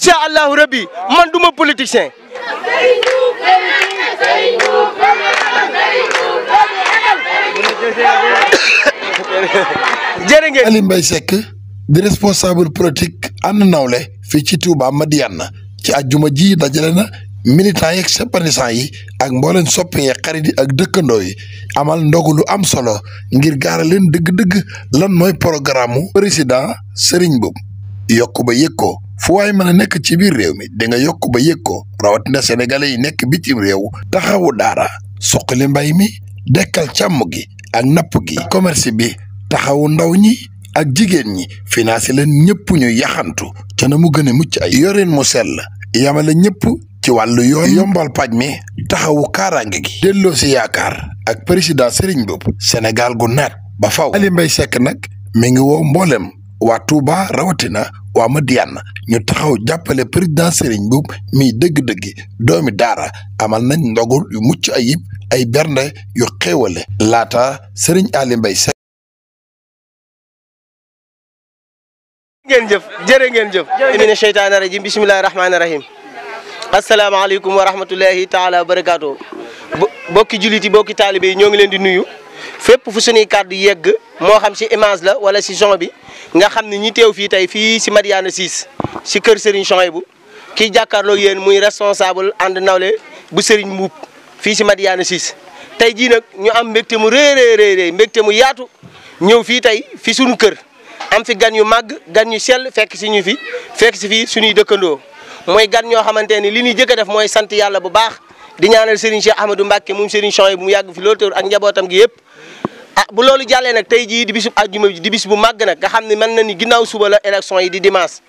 incha allahu rabbi man duma politicien. jërë ngeen. Aly Mbaye Seck di responsable politique ànd nawle fii ci Touba Madiyana ci àjjuma ji dajale na militants yeeg sympathisants yi ak mbooleen soppe yi xarit yi ak dëkkandoo yi amal ndogu lu am solo ngir gaara leen dëgg-dëgg lan mooy programme mu président Serigne Mboup yokk ba yëg ko fu waay mën a nekk ci biir réew mi di nga yokk ba yëg ko rawatina sénégalais yi nekk bitim réew taxawu daara suqali mbay mi dekkal càmm gi ak napp gi commerce bi taxawu ndaw ñi ak jigéen ñi financé leen ñëpp ñu yaxantu ca na mu gën a mucc ay yoreen mu sell yamale ñëpp ci wàllu yoon yombal paj mi taxawu kaaraange gi delloo si yaakaar ak président Serigne Mboup Sénégal gu naat ba faw Aly Mbaye Seck nag mi ngi woo mboolem waa Touba rawatina waa Madiyana ñu taxaw jàppale président Serigne Mboup mi dëgg-dëgg doomi daara amal nañ ndogul yu mucc ayib ay bernde yu xéewale laata Serigne Aly Mbaye Seck ngeen jëf jërë ngeen jëf mina sheytaani rajim bismillahi rahmaani rahim asalaamaaleykum wa rahmatullahi taala wa barakaatu bokki jullit yi bokki taalibe yi ñoo ngi leen di nuyu fépp fu suñuy kàddu yegg moo xam si image la wala si son bi nga xam ne ñi teew fii tey fii si Madiyana 6 si kër Serigne Souhaïbou kii jàkkaarloo yéen muy responsable ànd nawle bu Serigne Mboup fii si Madiyana 6 tey jii nag ñu am mbégte mu rëy mbégte mu yaatu ñëw fii tey fi suñu kër am fi gan yu màgg gan yu sell fekk si ñu fi fekk si fii suñuy dëkkandoo mooy gan ñoo xamante ni li ñuy jëkk a def mooy sant yàlla bu baax di ñaanal Serigne Cheikh Ahmadou Mbacké moom Serigne Souhaïbou mu yàgg fi loolu tëwr ak njabootam gi yëpp bu loolu jàllee nag tey jii di bisub àjjuma di bis bu màgg nag nga xam ne mën na ni ginnaaw suba la élection yi di dimanche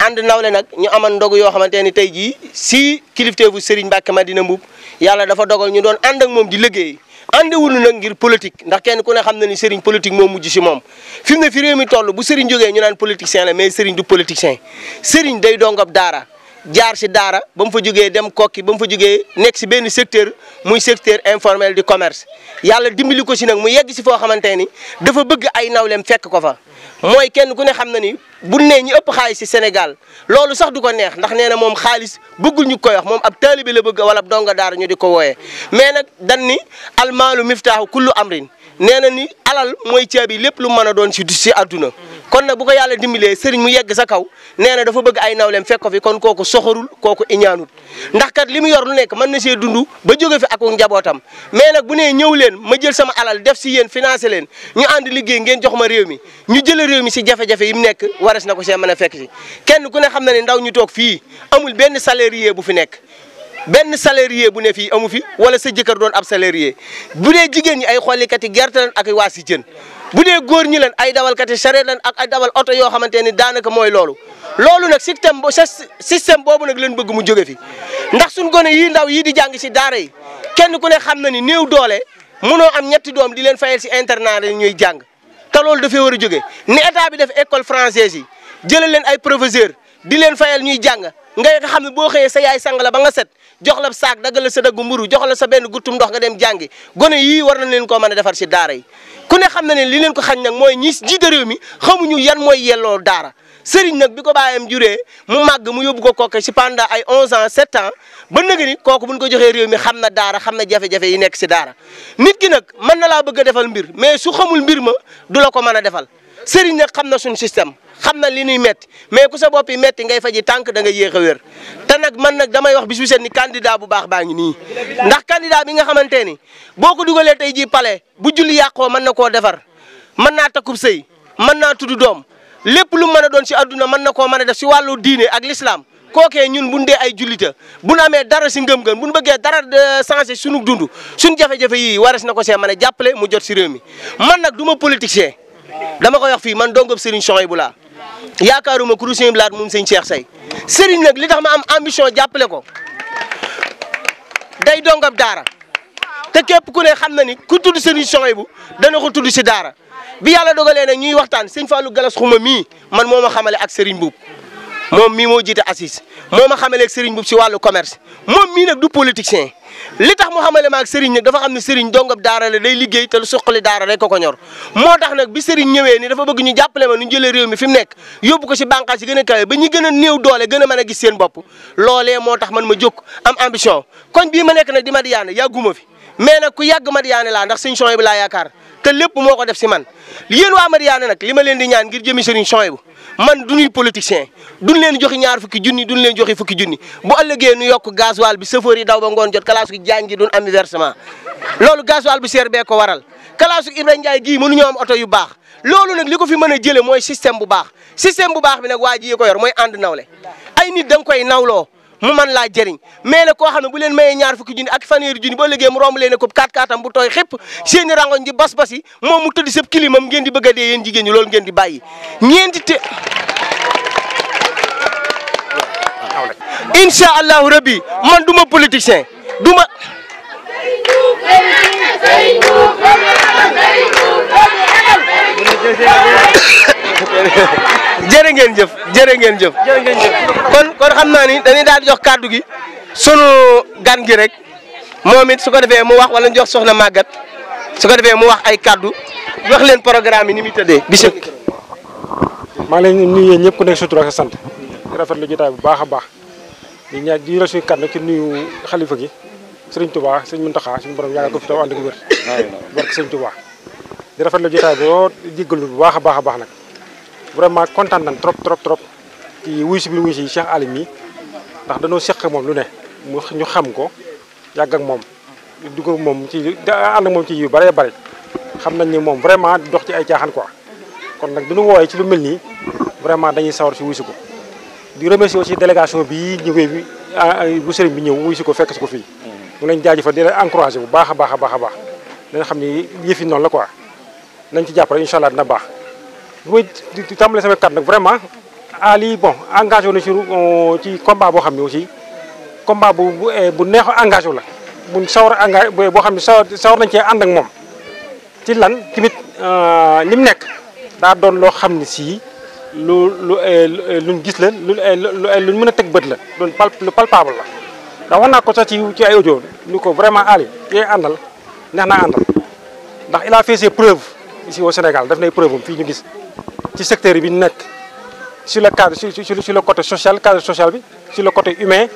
ànd nawle nag ñu amal ndogu yoo xamante ni tey jii si kilifteefu Serigne Mbacké Madina Mboup yàlla dafa dogal ñu doon ànd ak moom di liggéey àndewuñu nag ngir politique ndax kenn ku ne xam na ni Serigne politique moo mujj si moom fi mu ne fi réew mi toll bu Serigne jógee ñu naan politicien la mais Serigne du politicien Serigne day dongab daara jaar si daara ba mu fa jógee dem kokki ba mu fa jógee nekk si benn secteur muy secteur informel du commerce yàlla dimbali ko si nag mu yegg si foo xamante ni dafa bëgg ay nawleem fekk ko fa mooy kenn ku ne xam na ni bu nee ñi ëpp xaalis si Sénégal loolu sax du ko neex ndax nee na moom xaalis bëggul ñu koy wax moom ab taalibe la bëgg wala ab donga daara ñu di ko wooyee mais nag dan ni almaalu miftaahu kullu amrin nee na ni alal mooy caabi lépp lu mën a doon si àdduna kon nag bu ko yàlla dimbalee sëriñ mu yegg sa kaw nee na dafa bëgg ay nawleem fekk ko fi kon kooku soxorul kooku iñaanul ndax kat li mu yor lu nekk mën na see dund ba jóge fi ak njabootam mais nag bu nee ñëw leen ma jël sama alal def si yéen financé leen ñu ànd liggéey ngeen jox ma réew mi ñu jëlee réew mi si jafe-jafe yi mu nekk wares na ko see mën a fekk si kenn ku ne xam na ne ndaw ñu toog fii amul benn salarié bu fi nekk benn salarié bu ne fii amu fi wala sa jëkkër doon ab salarié bu dee jigéen ñi ay xollikati gerte lan ak waa si jën bu dee góor ñi leen ay dawalkati charrette lan ak ay dawal oto yoo xamante ni daanaka mooy loolu nag système boobu nag leen bëgg mu jóge fi ndax suñ gone yii ndaw yii di jàng si daara yi kenn ku ne xam na ni néew doole mënoo am ñetti doom di leen fayal si internat yi ñuy jàng te loolu dafay war a jóge ni état bi def école française yi jëlee leen ay professeur di leen fayal ñuy jàng nga xam ne boo xëyee sa yaay sang la ba nga set jox la saak daggal la sa daggu mburu jox la sa benn guttum ndox nga dem jàngi gone yii war nañ leen koo mën a defar si daara yi ku ne xam na ne li leen ko xañ nag mooy ñi jiite réew mi xamuñu yan mooy yelloo daara sëriñ nag bi ko bàyyam juree mu màgg mu yóbbu ko kooke si pendant ay 11 ans 7 ans ba nëg ni kooku buñ ko joxee réew mi xam na daara xam na jafe-jafe yi nekk si daara nit ki nag mën na laa bëgg a defal mbir mais su xamul mbir ma du la ko mën a defal sëriñ nag xam na suñu système xam na li ñuy metti mais ku sa bopp yi metti ngay faji tànk da nga yéex a wér te nag man nag damay wax bis bu set ni candidat bu baax baa ngi nii ndax candidat bi nga xamante ni boo ko dugalee tey jii palais bu julli yàqoo mën na koo defar mën naa takkub sëy mën naa tudd doom lépp lu mën a doon si àdduna mën na koo mën a def si wàllu diine ak l'islam kookee ñun buñ dee ay jullita bu ñu amee dara si ngëm-ngëm bu ñu bëggee dara changé suñu dund suñu jafe-jafe yii wares na ko see mën a jàppale mu jot si réew mi man nag du ma politicien dama koy wax fii man dongab Serigne Souhaïbou laa yaakaaruma ku Sëñ Blaat moom Sëñ Cheikh Say Serigne nag li tax ma am ambition jàppale ko day dongab daara te képp ku ne xam na ni ku tudd Serigne Souhaïbou dana ko tudd si daara bi yàlla dogalee nag ñuy waxtaan Sëñ Fallou Galas Xuma mii man moo ma xamale ak Serigne Mboup moom mii moo jiite assise moo ma xamaleeg Serigne Mboup si wàllu commerce moom mii nag du politicien li tax mu xamale ma ak Serigne nag dafa xam ne Serigne dongab daara la day liggéey te lu suqali daara rek ko ñor moo tax nag bi Serigne ñëwee ni dafa bëgg ñu jàppale ma nu jëlee réew mi fi mu nekk yóbbu ko si bànqaas yi gën a kawe ba ñi gën a néew doole gën a mën a gis seen bopp loolee moo tax man ma jóg am ambition koñ bii ma nekk nag di Madiyana yàgguma fi mais nag ku yàgg Madiyana laa ndax Serigne Souhaïbou laa yaakaar te lépp moo ko def si man yéen waa Madiyana nag li ma leen di ñaan ngir jëmi Serigne Souhaïbou man du ñuy politicien duñ leen joxi ñaar fukki junni duñ leen joxi fukki junni bu ëllëgee nu yokk gasoil bi chauffeur yi daw ba ngoon jot kalaasu jaañ gi duñ am versement loolu gasoil bu seer bee ko waral kalaasu Ibrahima Ndiaye gii mënuñoo am oto yu baax loolu nag li ko fi mën a jële mooy système bu baax bi nag waa ji ko yor mooy ànd nawle ay nit da nga koy nawloo mu man laa jëriñ mais nag koo xam ne bu leen mayee ñaar fukki junni ak fanweeri junni ba ëllëgee mu romb leen ko 4x4 am bu tooy xëpp seeni rangoñ di bas-bas yi moom mu tëdd sëb kilimam ngeen di bëgg a dee yéen jigéen ñi loolu ngeen di bàyyi incha allahu rabbi man du ma politicien du ma jërë ngeen jëf kon xam naa ni dañuy daal di jox kàddu gi sunu gan gi rek moom it su ko defee mu wax wala ñu jox soxna Maguette su ko defee mu wax ay kàddu wax leen programme yi ni muy tëddee bisimilah. maa ngi leen di nuyu ñëpp ku nekk sa tur ak sa sant di rafetlu jotaay bu baax a baax di ñaan di yor suñu kàddu ci nuyu xalifa gi Serigne Touba Serigne Mountakha suñu borom yàggal ko fi taw ànd ak wér. barke Serigne Touba di rafetlu jotaay boo jéggalu bu baax a baax nag vraiment kontaan nañ trop ci wuy si biir wuy si Cheikh Ali mi ndax dañoo seq moom lu ne ñu xam ko yàgg ak moom dugg ak moom ci ànd ak moom ci yu bëree bëri xam nañ ni moom vraiment dox ci ay caaxaan quoi kon nag du ñu wooyee ci lu mel nii vraiment dañuy sawar si wuy si ko di remercier aussi délégation bi ñëwee bi bu sëriñ bi ñëw wuy si ko fekk si ko fii mu lañ jaajëfal di leen encouragé bu baax a baax danga xam ni yëf yi noonu la quoi nañ ci jàpp rek incha allah dina baax bu may di tàmbale sama kàddu nag vraiment Ali bon engagé wu na ci combat boo xam ne aussi combat bu neex engagé wu la bu sawar engagé boo xam ne sawar nañ cee ànd ak moom ci lan tamit li mu nekk daa doon loo xam ne sii luñ gis la luñ mën a teg bët la lu palpable la ndax wax naa ko sax ci ay audio ni ko vraiment Ali yee àndal neex naa àndal ndax il a fait ses preuves ici au Sénégal daf nay preuve am fii ñu gis ci secteur bi ñu nekk sur le cadre sur le côté social cadre social bi sur le côté humain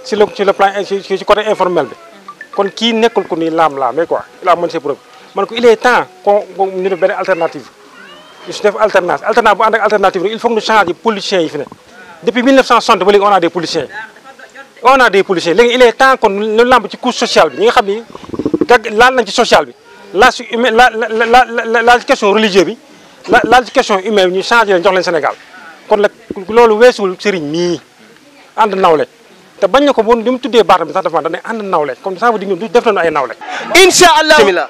sur le plan ci côté informel bi kon kii nekkul ko ni laam-laamee quoi il a mën ses preuves man ko il est temps qu'on ñu def benn alternative ñu si def alternance bu ànd ak alternative rek il faut que ñu changer politiciens yi fi ne depuis 1960 ba léegi on a des politiciens léegi il est temps kon ñu lamb ci couche sociale bi ñi nga xam ni laal nañ ci social bi laal ci humain laal ci question religieux bi laal ci question humaine bi ñu changé leen jox leen Sénégal kon nag loolu weesuwul sëriñ mii ànd nawle te bañ na ko bon li mu tuddee baatam bi sax dafa dañ ne ànd nawle comme ça veut dire ñun def nañu ay nawle incha allah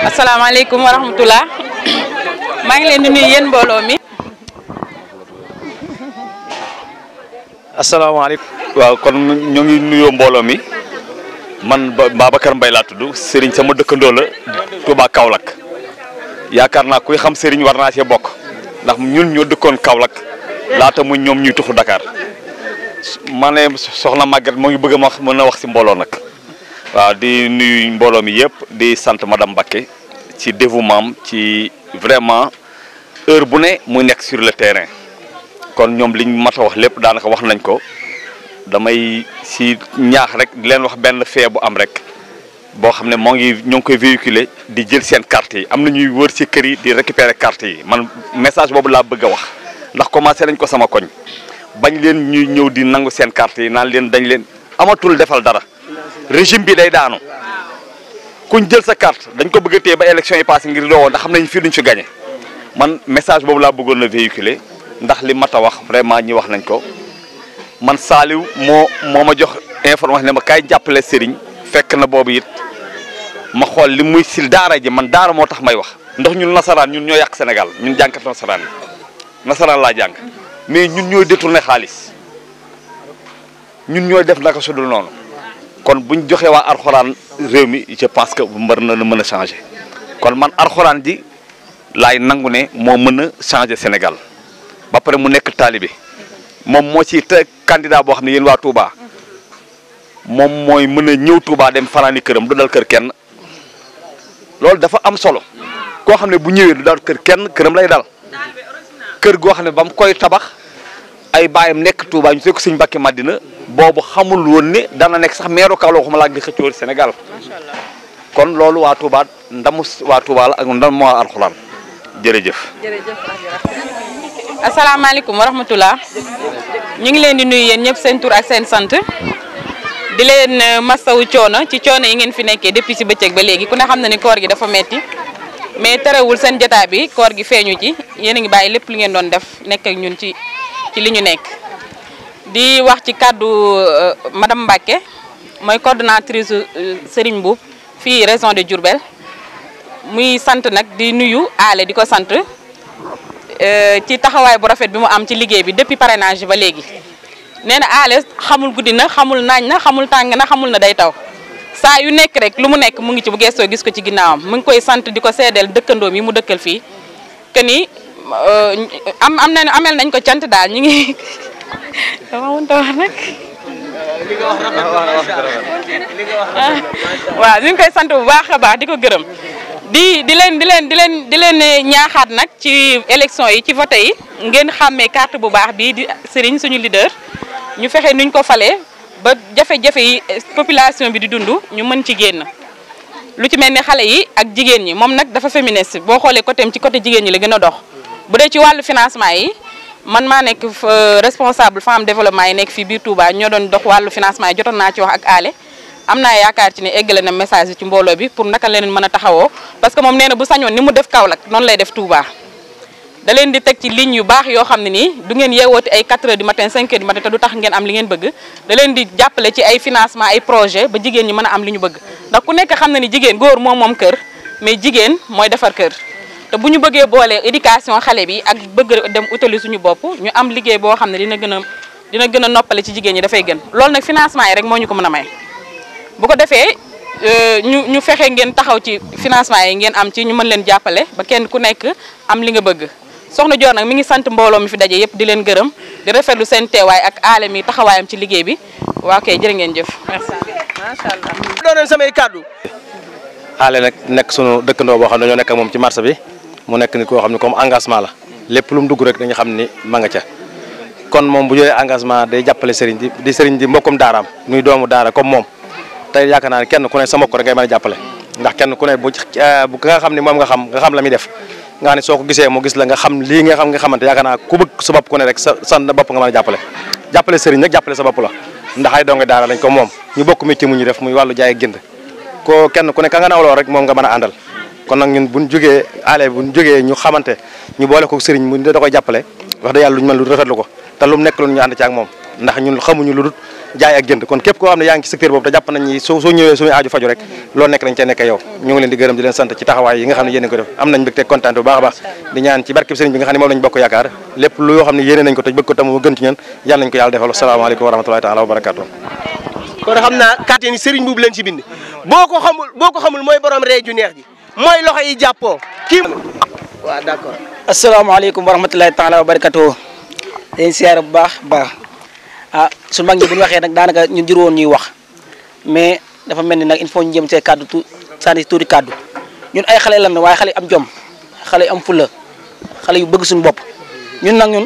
asalaamaaleykum wa rahmatulah maa ngi leen di nuyu yéen mbooloo mi. asalaamaaleykum. waaw kon ñoo ngi nuyoo mbooloo mi man Babacar Mbaye laa tudd Serigne sama dëkkandoo la Touba Kaolack yaakaar naa kuy xam Serigne war naa cee bokk ndax ñun ñoo dëkkoon Kaolack laata mu ñoom ñuy tuxu Dakar ma ne soxna Maguette moo ngi bëgg a mën a wax si mbooloo nag. waaw di nuyu mbooloo mi yëpp di sant madame Mbacké ci dévouement ci vraiment heure bu ne muy nekk sur le terrain kon ñoom liñ mat a wax lépp daanaka wax nañ ko damay si ñaax rek di leen wax benn fee bu am rek boo xam ne ñoo ngi koy véhiculer di jël seen carte yi am na ñuy wër ci kër yi di récupérer carte yi man message boobu laa bëgg a wax ndax commencé nañ ko sama koñ bañ leen ñuy ñëw di nangu seen carte yi naan leen dañ leen amatul defal dara. régime bi day daanu kuñ jël sa carte dañ ko bëgg a téye ba élection yi passé ngir doowoo ndax xam nañ fii duñ fi gagné man message boobu laa bëggoon a véhiculer ndax li mat a wax vraiment ñi wax nañ ko man Saliou moo ma jox information ne ma kaay jàppale Serigne fekk na boobu it ma xool li muy sil daara ji man daara moo tax may wax ndax ñun nasaraan ñun ñoo yàq Sénégal ñun jànkat nasaraan yi nasaraan laa jàng mais ñun ñooy détourné xaalis ñun ñooy def naka su dul noonu kon buñ joxee waa alxuraan réew mi je pense que mbar na mën a changer kon man alxuraan ji laay nangu ne moo mën a changer Sénégal ba pare mu nekk taalibe moom moo ci te candidat boo xam ne yéen waa Touba moom mooy mën a ñëw Touba dem fanaani këram du dal kër kenn loolu dafa am solo koo xam ne bu ñëwee du dal kër kenn këram lay dal kër goo xam ne ba mu koy tabax ay baayam nekk Touba ñu ko Sëñ Mbàkke Madina boobu xamul woon ne dana nekk sax meeru Kaolack waxuma laa di xëccoo Sénégal kon loolu waa Touba ndamu waa Touba la ak ndamu waa alxuraan jërëjëf. asalaamaaleykum wa rahmatulah ñu ngi leen di nuyu yéen ñëpp seen tur ak seen sant di leen masawu coono ci coono yi ngeen fi nekkee depuis si bëccëg ba léegi ku ne xam na ni koor gi dafa metti mais terewul seen jotaay bi koor gi feeñu ci yéen a ngi bàyyi lépp li ngeen doon def nekk ak ñun ci li ñu nekk. di wax ci kàddu madame Mbacke mooy coordonnatrice Serigne Mboup fii région de Diourbel muy sant nag di nuyu aale di ko sant ci taxawaay bu rafet bi mu am ci liggéey bi depuis parrainage ba léegi nee na aale xamul guddi na xamul naañ na xamul tàng na xamul na day taw saa yu nekk rek lu mu nekk mu ngi ci bu gestoo gis ko ci ginnaawam mu ngi koy sant di ko seedeel dëkkandoom yi mu dëkkal fii que ni amel nañ ko cant daal ñu ngi dama mënta wax nag waaw ñu ngi koy sant bu baax a baax di ko gërëm di leen ñaaxaat nag ci élection yi ci vote yi ngeen xàmmee carte bu baax bii di Serigne suñu leader ñu fexe nuñ ko falee ba jafe-jafe yi population bi di dund ñu mën ci génn lu ci mel ni xale yi ak jigéen ñi moom nag dafa féministe boo xoolee côté am ci côté jigéen ñi la gën a dox bu dee ci wàllu financement yi man maa nekk responsable femme développement yi nekk fii biir Touba ñoo doon dox wàllu financement yi jotoon naa ci wax ak aale am naa yaakaar ci ne eggale na message ci mbooloo bi pour naka leen mën a taxawoo parce que moom nee na bu sañoon ni mu def Kaolack noonu lay def Touba da leen di teg ci ligne yu baax yoo xam ne nii du ngeen yeewooti ay 4 heures du matin 5 heures du matin te du tax ngeen am li ngeen bëgg da leen di jàppale ci ay financement ay projet ba jigéen ñi mën a am li ñu bëgg ndax ku nekk xam na ni jigéen góor moom kër mais jigéen mooy defar kër te bu ñu bëggee boole éducation xale bi ak bëgg dem utali suñu bopp ñu am liggéey boo xam ne dina gën a noppale ci jigéen ñi dafay gën loolu nag financement yi rek moo ñu ko mën a may bu ko defee ñu fexe ngeen taxaw ci financement yi ngeen am ci ñu mën leen jàppale ba kenn ku nekk am li nga bëgg soxna Dior nag mi ngi sant mbooloo mi fi daje yëpp di leen gërëm di rafetlu seen teewaay ak aale mi taxawaayam ci liggéey bi waa kay jërë ngeen jëf merci macha allah. doonoon samay kàddu. aale nag nekk sunu dëkkandoo boo xam ne ñoo nekk ak moom ci marché bi mu nekk ni koo xam ne comme engagement la lépp lu mu dugg rek dañu xam ni ma nga ca kon moom bu jëlee engagement day jàppale sëriñ di sëriñ di mbokkum daaraam muy doomu daara comme moom tey yaakaar naa ne kenn ku ne sa mbokk rek ngay mën a jàppale ndax kenn ku ne bu nga xam ne moom nga xam la muy def nga xam ne soo ko gisee mu gis la nga xam lii nga xamante yaakaar naa ku bëgg sa bopp ku ne rek sa bopp nga mën a jàppale sëriñ nag jàppale sa bopp la ndax ay donga daara lañ ko moom ñu bokk métier mu ñu def muy wàllu jaay ak jënd ko kenn ku ne ka nga nawloo rek moom nga mën a àndal kon nag ñun buñ jógee ñu xamante ñu boole ko sëriñ mu da koy jàppale wax dëgg yàlla luñu mën lu rafetlu ko te lu mu nekk lu ñu ànd ci ak moom ndax ñun xamuñu lu dul jaay ak jënd kon képp koo xam ne yaa ngi ci secteur boobu te jàpp nañ ni soo ñëwee suñu aaju faju rek loolu nekk dañ cee nekk yow ñu ngi leen di gërëm di leen sant ci taxawaay yi nga xam ne yéen ko def am nañ mbégte kontaan bu baax a baax di ñaan ci barkeb sëriñ bi nga xam ne moom lañ bokk yaakaar lépp lu yoo xam ne yéene nañ ko te bëgg ko tam mu gën ci ñun yàlla nañ ko yàlla defal asalaamaaleykum wa rahmatullahi taala wa barakatuh kon xam naa carte ni sëriñ Mboup leen ci bind boo ko xamul mooy borom ree ju neex ji mooy loxo yi jàppoo kii waaw d'accord asalaamaaleykum wa rahmatullahi taala wa barakatuh leen siyaare bu baax su mag ñi bu ñu waxee nag daanaka ñun jur woon ñuy wax mais dafa mel ni nag il faut ñu jëm see kaddu sànni tuuti kaddu ñun ay xale lan waaye xale am jom xale am fulla xale yu bëgg suñu bopp ñun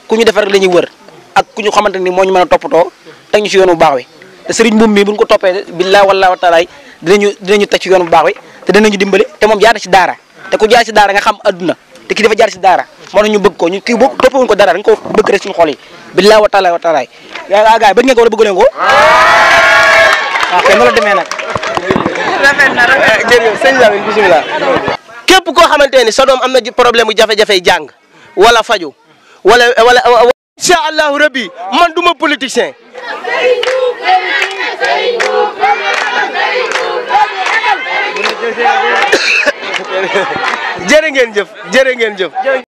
ku ñu defar rek la ñuy wër ak ku ñu xamante ni moo ñu mën a toppatoo teg ñu ci yoon bu baax wi te Serigne Mboup mi bu ñu ko toppee billahi wallahi wa taala dinañu teg ci yoon bu baax wi te dinañu dimbali te moom jaar na ci daara te ku jaar ci daara nga xam adduna te ki dafa jaar ci daara moo tax ñu bëgg ko ñu kii boo toppawuñ ko dara dañ ko bëgg rek suñu xol yi billahi wa taala yaa gars yi bëgg ngeen ko wala bëgg leen ko waaw kay noonu la demee nag jërëjëf sëñ Lamine bismillah képp koo xamante ni sa doom am na problème bu jafe-jafe jàng wala faju wala incha allahu rabbi man du ma politicien jërë ngeen jëf